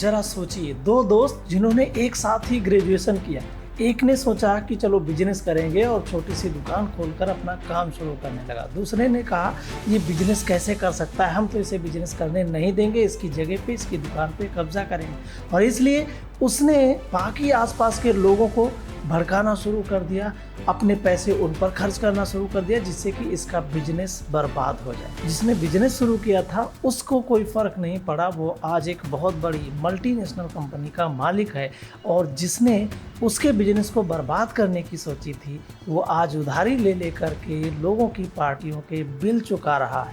जरा सोचिए, दो दोस्त जिन्होंने एक साथ ही ग्रेजुएशन किया। एक ने सोचा कि चलो बिजनेस करेंगे और छोटी सी दुकान खोलकर अपना काम शुरू करने लगा। दूसरे ने कहा ये बिजनेस कैसे कर सकता है, हम तो इसे बिजनेस करने नहीं देंगे, इसकी जगह पे इसकी दुकान पे कब्जा करेंगे। और इसलिए उसने बाकी आसपास के लोगों को भड़काना शुरू कर दिया, अपने पैसे उन पर खर्च करना शुरू कर दिया, जिससे कि इसका बिजनेस बर्बाद हो जाए। जिसने बिजनेस शुरू किया था उसको कोई फ़र्क नहीं पड़ा, वो आज एक बहुत बड़ी मल्टीनेशनल कंपनी का मालिक है। और जिसने उसके बिजनेस को बर्बाद करने की सोची थी वो आज उधारी ले लेकर के लोगों की पार्टियों के बिल चुका रहा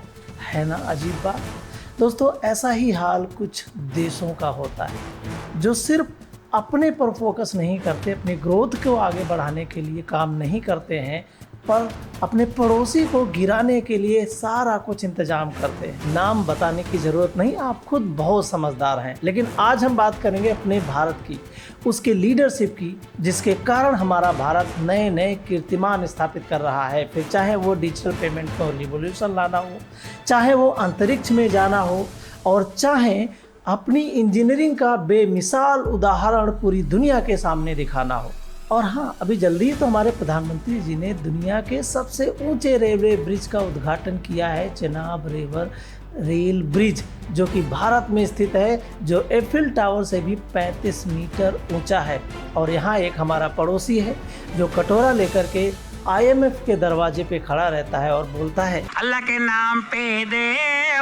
है ना अजीब बात। दोस्तों, ऐसा ही हाल कुछ देशों का होता है जो सिर्फ अपने पर फोकस नहीं करते, अपनी ग्रोथ को आगे बढ़ाने के लिए काम नहीं करते हैं, पर अपने पड़ोसी को गिराने के लिए सारा कुछ इंतजाम करते हैं। नाम बताने की ज़रूरत नहीं, आप खुद बहुत समझदार हैं। लेकिन आज हम बात करेंगे अपने भारत की, उसके लीडरशिप की, जिसके कारण हमारा भारत नए नए कीर्तिमान स्थापित कर रहा है। फिर चाहे वो डिजिटल पेमेंट को रिवॉल्यूशन लाना हो, चाहे वो अंतरिक्ष में जाना हो, और चाहे अपनी इंजीनियरिंग का बेमिसाल उदाहरण पूरी दुनिया के सामने दिखाना हो। और हाँ, अभी जल्दी तो हमारे प्रधानमंत्री जी ने दुनिया के सबसे ऊंचे रेलवे ब्रिज का उद्घाटन किया है, चेनाब रिवर रेल ब्रिज, जो कि भारत में स्थित है, जो एफिल टावर से भी 35 मीटर ऊंचा है। और यहाँ एक हमारा पड़ोसी है जो कटोरा लेकर के IMF के दरवाजे पे खड़ा रहता है और बोलता है अल्लाह के नाम पे दे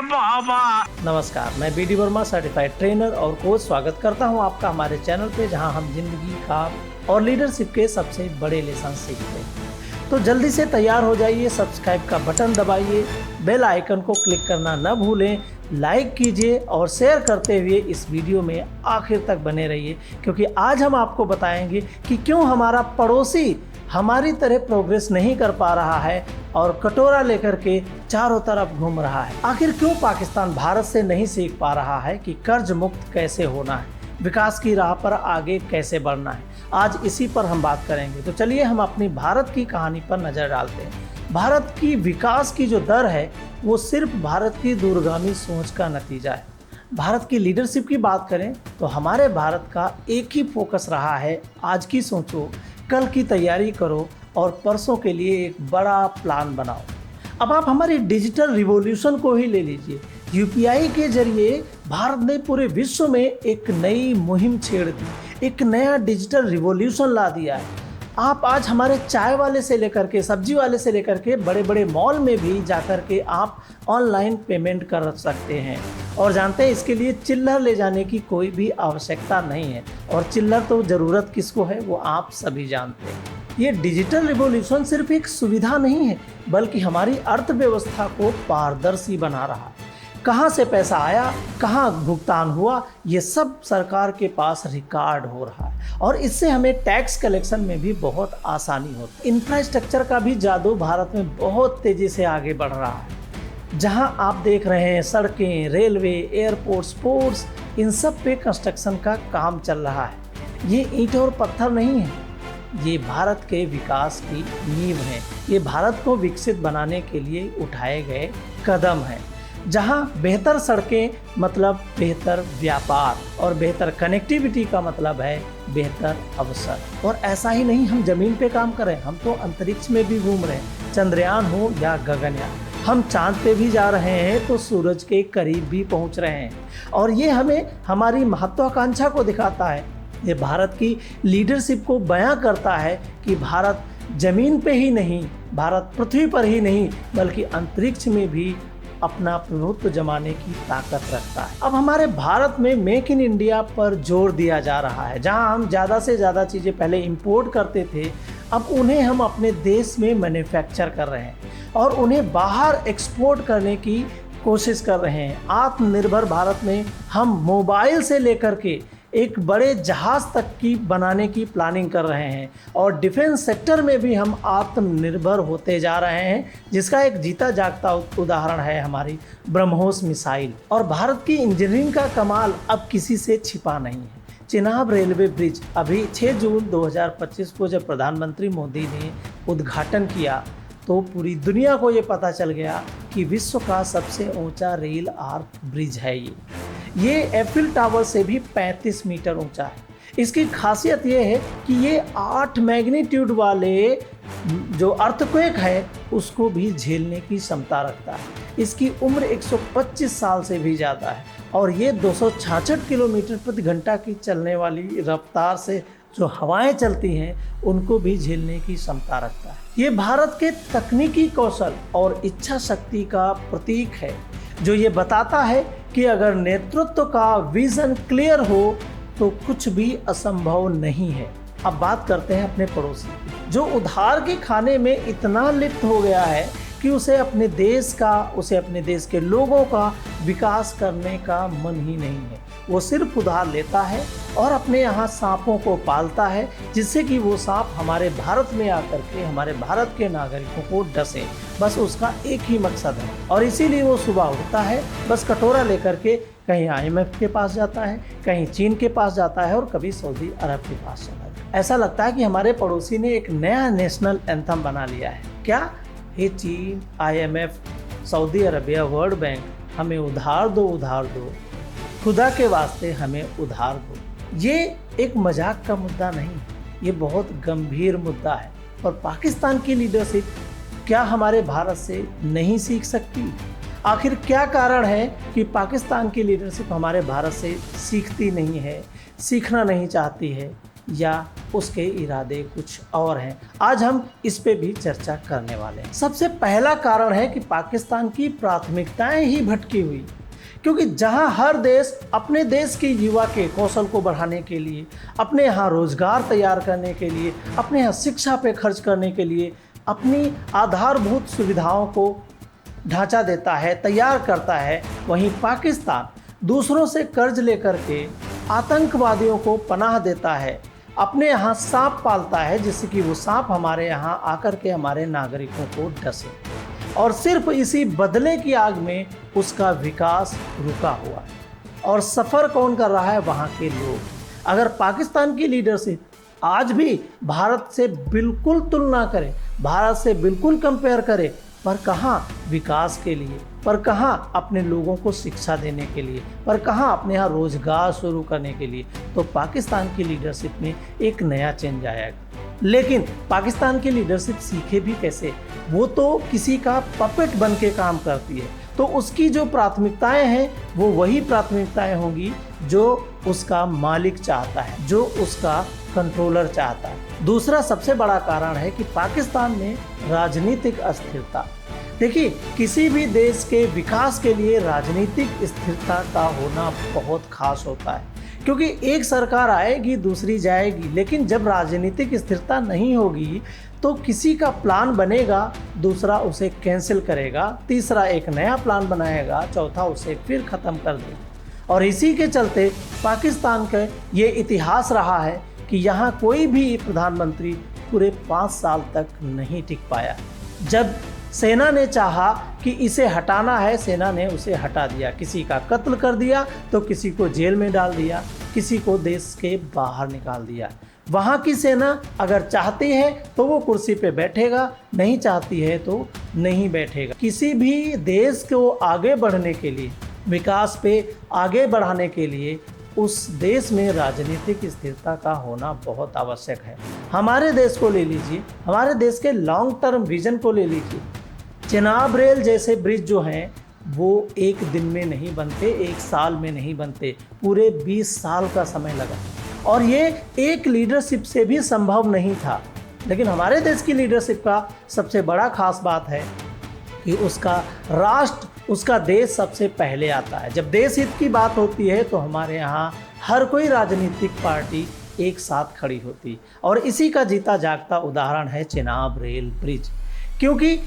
बाबा। नमस्कार, मैं BD वर्मा, सर्टिफाइड ट्रेनर और कोच। स्वागत करता हूं आपका हमारे चैनल पे, जहां हम जिंदगी का और लीडरशिप के सबसे बड़े लेसन सीखते हैं। तो जल्दी से तैयार हो जाइए, सब्सक्राइब का बटन दबाइए, बेल आइकन को क्लिक करना न भूलें, लाइक कीजिए और शेयर करते हुए इस वीडियो में आखिर तक बने रहिए, क्योंकि आज हम आपको बताएंगे कि क्यों हमारा पड़ोसी हमारी तरह प्रोग्रेस नहीं कर पा रहा है और कटोरा लेकर के चारों तरफ घूम रहा है। आखिर क्यों पाकिस्तान भारत से नहीं सीख पा रहा है कि कर्ज मुक्त कैसे होना है, विकास की राह पर आगे कैसे बढ़ना है। आज इसी पर हम बात करेंगे। तो चलिए हम अपनी भारत की कहानी पर नज़र डालते हैं। भारत की विकास की जो दर है वो सिर्फ भारत की दूरगामी सोच का नतीजा है। भारत की लीडरशिप की बात करें तो हमारे भारत का एक ही फोकस रहा है, आज की सोचो, कल की तैयारी करो और परसों के लिए एक बड़ा प्लान बनाओ। अब आप हमारी डिजिटल रिवॉल्यूशन को ही ले लीजिए। UPI के जरिए भारत ने पूरे विश्व में एक नई मुहिम छेड़ दी, एक नया डिजिटल रिवॉल्यूशन ला दिया है। आप आज हमारे चाय वाले से लेकर के सब्जी वाले से लेकर के बड़े बड़े मॉल में भी जाकर के आप ऑनलाइन पेमेंट कर सकते हैं। और जानते हैं, इसके लिए चिल्लर ले जाने की कोई भी आवश्यकता नहीं है। और चिल्लर तो ज़रूरत किसको है वो आप सभी जानते हैं। ये डिजिटल रिवॉल्यूशन सिर्फ एक सुविधा नहीं है, बल्कि हमारी अर्थव्यवस्था को पारदर्शी बना रहा है। कहाँ से पैसा आया, कहाँ भुगतान हुआ, ये सब सरकार के पास रिकॉर्ड हो रहा है। और इससे हमें टैक्स कलेक्शन में भी बहुत आसानी होती है। इंफ्रास्ट्रक्चर का भी जादू भारत में बहुत तेज़ी से आगे बढ़ रहा है। जहां आप देख रहे हैं सड़कें, रेलवे, एयरपोर्ट्स, पोर्ट्स, इन सब पे कंस्ट्रक्शन का काम चल रहा है। ये ईंट और पत्थर नहीं है, ये भारत के विकास की नींव है। ये भारत को विकसित बनाने के लिए उठाए गए कदम हैं। जहां बेहतर सड़कें मतलब बेहतर व्यापार, और बेहतर कनेक्टिविटी का मतलब है बेहतर अवसर। और ऐसा ही नहीं हम ज़मीन पे काम कर रहे हैं, हम तो अंतरिक्ष में भी घूम रहे हैं। चंद्रयान हो या गगनयान, हम चांद पे भी जा रहे हैं तो सूरज के करीब भी पहुंच रहे हैं। और ये हमें हमारी महत्वाकांक्षा को दिखाता है। ये भारत की लीडरशिप को बयां करता है कि भारत जमीन पे ही नहीं, भारत पृथ्वी पर ही नहीं, बल्कि अंतरिक्ष में भी अपना प्रभुत्व जमाने की ताकत रखता है। अब हमारे भारत में मेक इन इंडिया पर जोर दिया जा रहा है। जहां हम ज़्यादा से ज़्यादा चीज़ें पहले इंपोर्ट करते थे, अब उन्हें हम अपने देश में मैन्युफैक्चर कर रहे हैं और उन्हें बाहर एक्सपोर्ट करने की कोशिश कर रहे हैं। आत्मनिर्भर भारत में हम मोबाइल से लेकर के एक बड़े जहाज़ तक की बनाने की प्लानिंग कर रहे हैं। और डिफेंस सेक्टर में भी हम आत्मनिर्भर होते जा रहे हैं, जिसका एक जीता जागता उदाहरण है हमारी ब्रह्मोस मिसाइल। और भारत की इंजीनियरिंग का कमाल अब किसी से छिपा नहीं है। चेनाब रेलवे ब्रिज अभी 6 जून 2025 को जब प्रधानमंत्री मोदी ने उद्घाटन किया तो पूरी दुनिया को ये पता चल गया कि विश्व का सबसे ऊंचा रेल आर्क ब्रिज है ये। ये एफिल टावर से भी 35 मीटर ऊंचा है। इसकी खासियत ये है कि ये 8 मैग्नीट्यूड वाले जो अर्थक्वेक है उसको भी झेलने की क्षमता रखता है। इसकी उम्र 125 साल से भी ज़्यादा है और ये 266 किलोमीटर प्रति घंटा की चलने वाली रफ्तार से जो हवाएं चलती हैं उनको भी झेलने की क्षमता रखता है। ये भारत के तकनीकी कौशल और इच्छा शक्ति का प्रतीक है, जो ये बताता है कि अगर नेतृत्व का विजन क्लियर हो तो कुछ भी असंभव नहीं है। अब बात करते हैं अपने पड़ोसी की, जो उधार के खाने में इतना लिप्त हो गया है कि उसे अपने देश के लोगों का विकास करने का मन ही नहीं है। वो सिर्फ उधार लेता है और अपने यहाँ सांपों को पालता है, जिससे कि वो सांप हमारे भारत में आकर के हमारे भारत के नागरिकों को डसे। बस उसका एक ही मकसद है और इसीलिए वो सुबह उठता है, बस कटोरा लेकर के कहीं IMF के पास जाता है, कहीं चीन के पास जाता है और कभी सऊदी अरब के पास चला जाता है। ऐसा लगता है कि हमारे पड़ोसी ने एक नया नेशनल एंथम बना लिया है। क्या? हे चीन, IMF, Saudi Arabia, world bank, हमें उधार दो, उधार दो, खुदा के वास्ते हमें उधार दो। ये एक मजाक का मुद्दा नहीं, ये बहुत गंभीर मुद्दा है। और पाकिस्तान की लीडरशिप क्या हमारे भारत से नहीं सीख सकती? आखिर क्या कारण है कि पाकिस्तान की लीडरशिप हमारे भारत से सीखती नहीं है, सीखना नहीं चाहती है, या उसके इरादे कुछ और हैं? आज हम इस पे भी चर्चा करने वाले हैं। सबसे पहला कारण है कि पाकिस्तान की प्राथमिकताएं ही भटकी हुई, क्योंकि जहां हर देश अपने देश के युवा के कौशल को बढ़ाने के लिए, अपने यहाँ रोजगार तैयार करने के लिए, अपने यहाँ शिक्षा पे खर्च करने के लिए, अपनी आधारभूत सुविधाओं को ढांचा देता है, तैयार करता है, वहीं पाकिस्तान दूसरों से कर्ज लेकर के आतंकवादियों को पनाह देता है, अपने यहाँ सांप पालता है, जिससे कि वो सांप हमारे यहाँ आकर के हमारे नागरिकों को डसे। और सिर्फ इसी बदले की आग में उसका विकास रुका हुआ है। और सफ़र कौन कर रहा है? वहाँ के लोग। अगर पाकिस्तान की लीडरशिप आज भी भारत से बिल्कुल तुलना करे, भारत से बिल्कुल कंपेयर करे, पर कहाँ विकास के लिए, पर कहाँ अपने लोगों को शिक्षा देने के लिए, पर कहाँ अपने यहाँ रोजगार शुरू करने के लिए, तो पाकिस्तान की लीडरशिप में एक नया चेंज आएगा। लेकिन पाकिस्तान की लीडरशिप सीखे भी कैसे? वो तो किसी का पपेट बन के काम करती है, तो उसकी जो प्राथमिकताएं हैं वो वही प्राथमिकताएं होंगी जो उसका मालिक चाहता है, जो उसका कंट्रोलर चाहता है। दूसरा सबसे बड़ा कारण है कि पाकिस्तान में राजनीतिक अस्थिरता। देखिए, किसी भी देश के विकास के लिए राजनीतिक स्थिरता का होना बहुत खास होता है, क्योंकि एक सरकार आएगी, दूसरी जाएगी, लेकिन जब राजनीतिक स्थिरता नहीं होगी तो किसी का प्लान बनेगा, दूसरा उसे कैंसिल करेगा, तीसरा एक नया प्लान बनाएगा, चौथा उसे फिर ख़त्म कर देगा। और इसी के चलते पाकिस्तान का ये इतिहास रहा है कि यहाँ कोई भी प्रधानमंत्री पूरे 5 साल तक नहीं टिक पाया। जब सेना ने चाहा कि इसे हटाना है, सेना ने उसे हटा दिया, किसी का कत्ल कर दिया तो किसी को जेल में डाल दिया, किसी को देश के बाहर निकाल दिया। वहाँ की सेना अगर चाहती है तो वो कुर्सी पे बैठेगा, नहीं चाहती है तो नहीं बैठेगा। किसी भी देश को आगे बढ़ने के लिए, विकास पे आगे बढ़ाने के लिए उस देश में राजनीतिक स्थिरता का होना बहुत आवश्यक है। हमारे देश को ले लीजिए, हमारे देश के लॉन्ग टर्म विजन को ले लीजिए। चेनाब रेल जैसे ब्रिज जो हैं वो एक दिन में नहीं बनते, एक साल में नहीं बनते, पूरे 20 साल का समय लगा और ये एक लीडरशिप से भी संभव नहीं था। लेकिन हमारे देश की लीडरशिप का सबसे बड़ा खास बात है कि उसका राष्ट्र, उसका देश सबसे पहले आता है। जब देश हित की बात होती है तो हमारे यहाँ हर कोई राजनीतिक पार्टी एक साथ खड़ी होती, और इसी का जीता जागता उदाहरण है चेनाब रेल ब्रिज। क्योंकि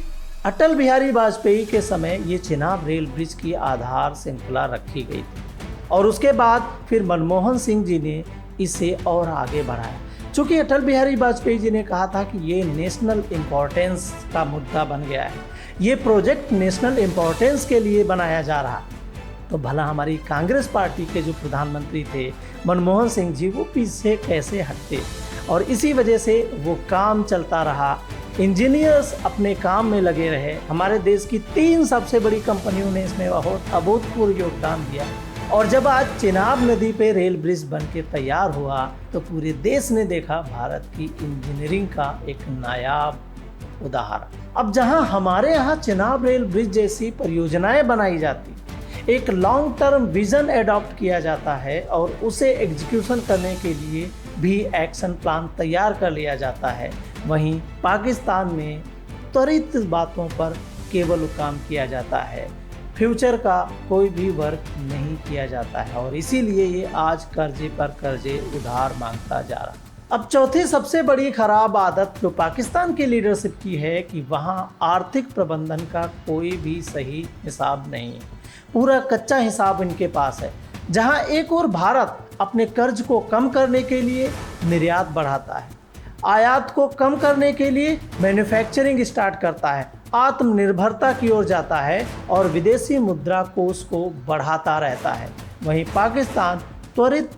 अटल बिहारी वाजपेयी के समय ये चेनाब रेल ब्रिज की आधार श्रृंखला रखी गई थी और उसके बाद फिर मनमोहन सिंह जी ने इसे और आगे बढ़ाया। चूँकि अटल बिहारी वाजपेयी जी ने कहा था कि ये नेशनल इम्पोर्टेंस का मुद्दा बन गया है, ये प्रोजेक्ट नेशनल इम्पोर्टेंस के लिए बनाया जा रहा, तो भला हमारी कांग्रेस पार्टी के जो प्रधानमंत्री थे मनमोहन सिंह जी, वो पीछे कैसे हटते। और इसी वजह से वो काम चलता रहा, इंजीनियर्स अपने काम में लगे रहे। हमारे देश की 3 सबसे बड़ी कंपनियों ने इसमें बहुत अभूतपूर्व योगदान दिया और जब आज चेनाब नदी पे रेल ब्रिज बन के तैयार हुआ तो पूरे देश ने देखा भारत की इंजीनियरिंग का एक नायाब उदाहरण। अब जहां हमारे यहाँ चेनाब रेल ब्रिज जैसी परियोजनाएं बनाई जाती, एक लॉन्ग टर्म विजन एडॉप्ट किया जाता है और उसे एग्जीक्यूशन करने के लिए भी एक्शन प्लान तैयार कर लिया जाता है, वहीं पाकिस्तान में त्वरित बातों पर केवल काम किया जाता है, फ्यूचर का कोई भी वर्क नहीं किया जाता है और इसीलिए ये आज कर्जे पर कर्जे उधार मांगता जा रहा है। अब चौथी सबसे बड़ी खराब आदत जो पाकिस्तान की लीडरशिप की है कि वहाँ आर्थिक प्रबंधन का कोई भी सही हिसाब नहीं है, पूरा कच्चा हिसाब इनके पास है। जहाँ एक और भारत अपने कर्ज को कम करने के लिए निर्यात बढ़ाता है, आयात को कम करने के लिए मैन्युफैक्चरिंग स्टार्ट करता है, आत्मनिर्भरता की ओर जाता है और विदेशी मुद्रा कोष को बढ़ाता रहता है, वहीं पाकिस्तान त्वरित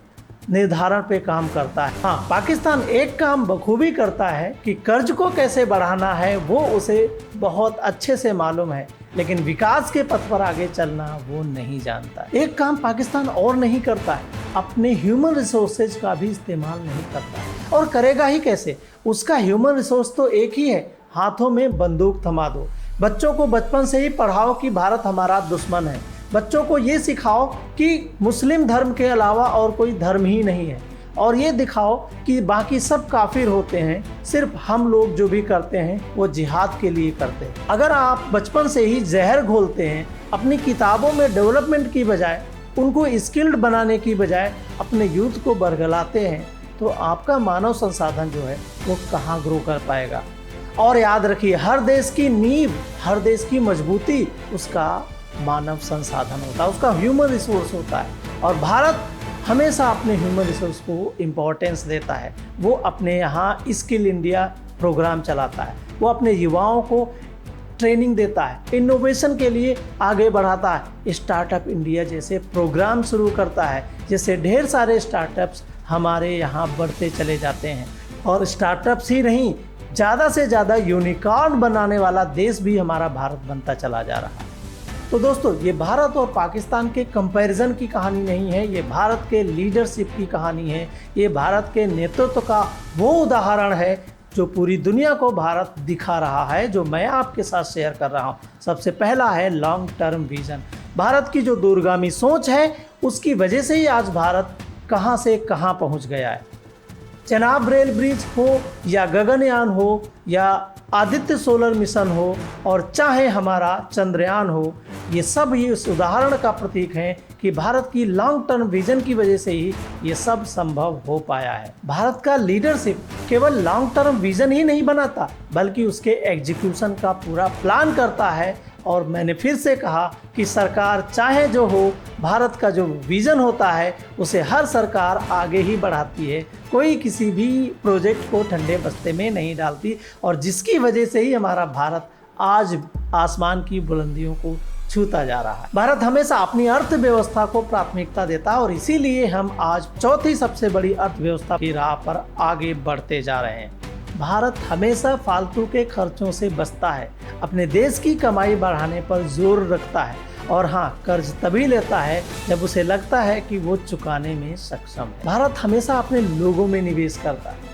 निर्धारण पे काम करता है। हाँ, पाकिस्तान एक काम बखूबी करता है कि कर्ज को कैसे बढ़ाना है वो उसे बहुत अच्छे से मालूम है, लेकिन विकास के पथ पर आगे चलना वो नहीं जानता। एक काम पाकिस्तान और नहीं करता है, अपने ह्यूमन रिसोर्सेज का भी इस्तेमाल नहीं करता और करेगा ही कैसे। उसका ह्यूमन रिसोर्स तो एक ही है, हाथों में बंदूक थमा दो, बच्चों को बचपन से ही पढ़ाओ कि भारत हमारा दुश्मन है, बच्चों को ये सिखाओ कि मुस्लिम धर्म के अलावा और कोई धर्म ही नहीं है और ये दिखाओ कि बाकी सब काफिर होते हैं, सिर्फ हम लोग जो भी करते हैं वो जिहाद के लिए करते हैं। अगर आप बचपन से ही जहर घोलते हैं, अपनी किताबों में डेवलपमेंट की बजाय, उनको स्किल्ड बनाने की बजाय अपने यूथ को बरगलाते हैं, तो आपका मानव संसाधन जो है वो कहाँ ग्रो कर पाएगा। और याद रखिए, हर देश की नींव, हर देश की मजबूती उसका मानव संसाधन होता है, उसका ह्यूमन रिसोर्स होता है और भारत हमेशा अपने ह्यूमन रिसोर्स को इम्पोर्टेंस देता है। वो अपने यहाँ स्किल इंडिया प्रोग्राम चलाता है, वो अपने युवाओं को ट्रेनिंग देता है, इनोवेशन के लिए आगे बढ़ाता है, स्टार्टअप इंडिया जैसे प्रोग्राम शुरू करता है, जिससे ढेर सारे स्टार्टअप्स हमारे यहाँ बढ़ते चले जाते हैं और स्टार्टअप्स ही नहीं, ज़्यादा से ज़्यादा यूनिकॉर्न बनाने वाला देश भी हमारा भारत बनता चला जा रहा है। तो दोस्तों, ये भारत और पाकिस्तान के कंपैरिजन की कहानी नहीं है, ये भारत के लीडरशिप की कहानी है, ये भारत के नेतृत्व का वो उदाहरण है जो पूरी दुनिया को भारत दिखा रहा है, जो मैं आपके साथ शेयर कर रहा हूँ। सबसे पहला है लॉन्ग टर्म विजन। भारत की जो दूरगामी सोच है उसकी वजह से ही आज भारत कहाँ से कहाँ पहुँच गया है। चेनाब रेल ब्रिज हो या गगनयान हो या आदित्य सोलर मिशन हो और चाहे हमारा चंद्रयान हो, ये सब ही उस उदाहरण का प्रतीक है कि भारत की लॉन्ग टर्म विजन की वजह से ही ये सब संभव हो पाया है। भारत का लीडरशिप केवल लॉन्ग टर्म विजन ही नहीं बनाता, बल्कि उसके एग्जीक्यूशन का पूरा प्लान करता है। और मैंने फिर से कहा कि सरकार चाहे जो हो, भारत का जो विज़न होता है उसे हर सरकार आगे ही बढ़ाती है, कोई किसी भी प्रोजेक्ट को ठंडे बस्ते में नहीं डालती और जिसकी वजह से ही हमारा भारत आज आसमान की बुलंदियों को छूता जा रहा है। भारत हमेशा अपनी अर्थव्यवस्था को प्राथमिकता देता है और इसीलिए हम आज चौथी सबसे बड़ी अर्थव्यवस्था की राह पर आगे बढ़ते जा रहे हैं। भारत हमेशा फालतू के खर्चों से बचता है, अपने देश की कमाई बढ़ाने पर जोर रखता है और हाँ, कर्ज तभी लेता है जब उसे लगता है कि वो चुकाने में सक्षम है। भारत हमेशा अपने लोगों में निवेश करता है,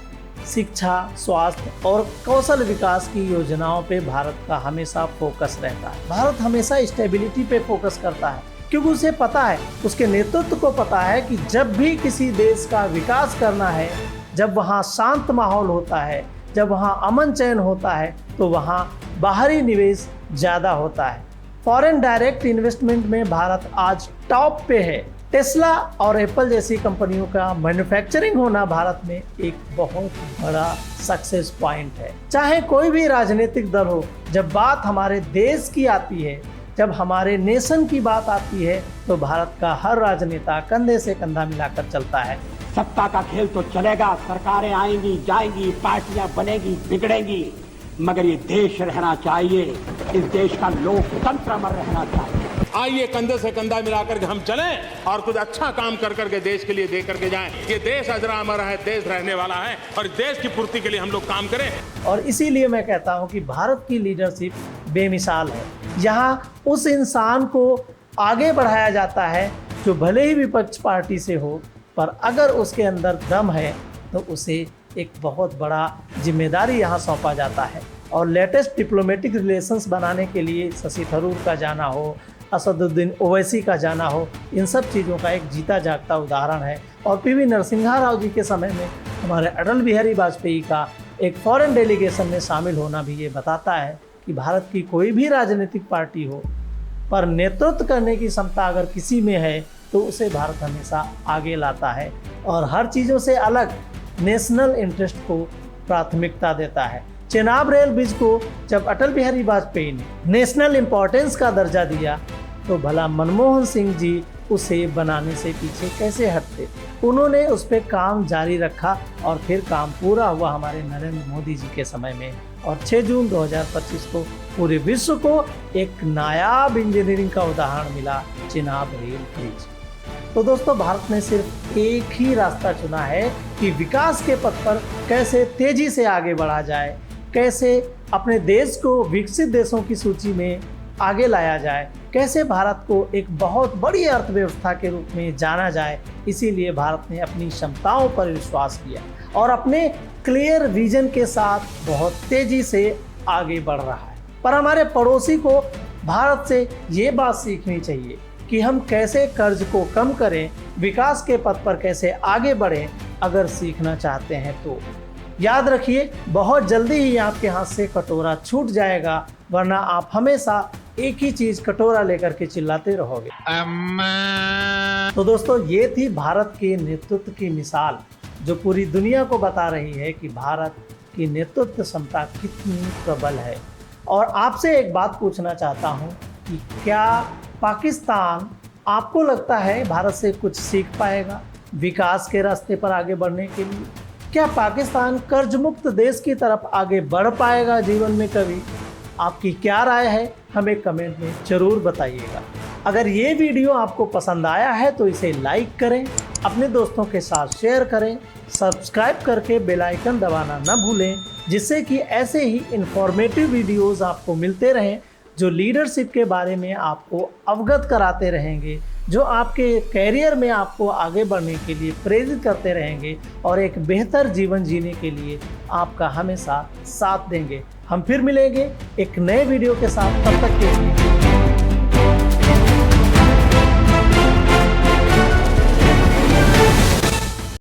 शिक्षा, स्वास्थ्य और कौशल विकास की योजनाओं पे भारत का हमेशा फोकस रहता है। भारत हमेशा स्टेबिलिटी पे फोकस करता है क्योंकि उसे पता है, उसके नेतृत्व को पता है कि जब भी किसी देश का विकास करना है, जब वहाँ शांत माहौल होता है, जब वहाँ अमन चैन होता है, तो वहाँ बाहरी निवेश ज़्यादा होता है। फॉरेन डायरेक्ट इन्वेस्टमेंट में भारत आज टॉप पे है। टेस्ला और एप्पल जैसी कंपनियों का मैन्युफैक्चरिंग होना भारत में एक बहुत बड़ा सक्सेस पॉइंट है। चाहे कोई भी राजनीतिक दल हो, जब बात हमारे देश की आती है, जब हमारे नेशन की बात आती है, तो भारत का हर राजनेता कंधे से कंधा मिलाकर चलता है। सत्ता का खेल तो चलेगा, सरकारें आएंगी जाएंगी, पार्टियां बनेगी बिगड़ेंगी, मगर ये देश रहना चाहिए, इस देश का लोकतंत्र अमर रहना चाहिए। आइए कंधे से कंधा मिलाकर के हम चलें और कुछ अच्छा काम कर करके देश के लिए दे करके जाएं। ये देश अजरा अमर है, देश रहने वाला है और देश की पूर्ति के लिए हम लोग काम करें। और इसीलिए मैं कहता हूँ कि भारत की लीडरशिप बेमिसाल है। यहाँ उस इंसान को आगे बढ़ाया जाता है जो भले ही विपक्ष पार्टी से हो, पर अगर उसके अंदर दम है तो उसे एक बहुत बड़ा जिम्मेदारी यहाँ सौंपा जाता है। और लेटेस्ट डिप्लोमेटिक रिलेशंस बनाने के लिए शशि थरूर का जाना हो, असदुद्दीन ओवैसी का जाना हो, इन सब चीज़ों का एक जीता जागता उदाहरण है। और पीवी नरसिम्हा राव जी के समय में हमारे अटल बिहारी वाजपेयी का एक फॉरेन डेलीगेशन में शामिल होना भी ये बताता है कि भारत की कोई भी राजनीतिक पार्टी हो, पर नेतृत्व करने की क्षमता अगर किसी में है तो उसे भारत हमेशा आगे लाता है और हर चीज़ों से अलग नेशनल इंटरेस्ट को प्राथमिकता देता है। चेनाब रेल ब्रिज को जब अटल बिहारी वाजपेयी ने नेशनल इम्पोर्टेंस का दर्जा दिया तो भला मनमोहन सिंह जी उसे बनाने से पीछे कैसे हटते। उन्होंने उस पर काम जारी रखा और फिर काम पूरा हुआ हमारे नरेंद्र मोदी जी के समय में। और 6 जून 2025 को पूरे विश्व को एक नायाब इंजीनियरिंग का उदाहरण मिला, चेनाब रेल ब्रिज। तो दोस्तों, भारत ने सिर्फ एक ही रास्ता चुना है कि विकास के पथ पर कैसे तेजी से आगे बढ़ा जाए, कैसे अपने देश को विकसित देशों की सूची में आगे लाया जाए, कैसे भारत को एक बहुत बड़ी अर्थव्यवस्था के रूप में जाना जाए। इसीलिए भारत ने अपनी क्षमताओं पर विश्वास किया और अपने क्लियर विजन के साथ बहुत तेजी से आगे बढ़ रहा है। पर हमारे पड़ोसी को भारत से ये बात सीखनी चाहिए कि हम कैसे कर्ज को कम करें, विकास के पथ पर कैसे आगे बढ़ें। अगर सीखना चाहते हैं तो याद रखिए, बहुत जल्दी ही आपके हाथ से कटोरा छूट जाएगा, वरना आप हमेशा एक ही चीज कटोरा लेकर के चिल्लाते रहोगे। तो दोस्तों, ये थी भारत के नेतृत्व की मिसाल, जो पूरी दुनिया को बता रही है कि भारत की नेतृत्व क्षमता कितनी प्रबल है। और आपसे एक बात पूछना चाहता हूँ कि क्या पाकिस्तान आपको लगता है भारत से कुछ सीख पाएगा विकास के रास्ते पर आगे बढ़ने के लिए? क्या पाकिस्तान कर्ज मुक्त देश की तरफ आगे बढ़ पाएगा जीवन में कभी? आपकी क्या राय है, हमें कमेंट में ज़रूर बताइएगा। अगर ये वीडियो आपको पसंद आया है तो इसे लाइक करें, अपने दोस्तों के साथ शेयर करें, सब्सक्राइब करके बेल आइकन दबाना न भूलें, जिससे कि ऐसे ही इंफॉर्मेटिव वीडियोस आपको मिलते रहें जो लीडरशिप के बारे में आपको अवगत कराते रहेंगे, जो आपके कैरियर में आपको आगे बढ़ने के लिए प्रेरित करते रहेंगे और एक बेहतर जीवन जीने के लिए आपका हमेशा साथ देंगे। हम फिर मिलेंगे एक नए वीडियो के साथ, तब तक के लिए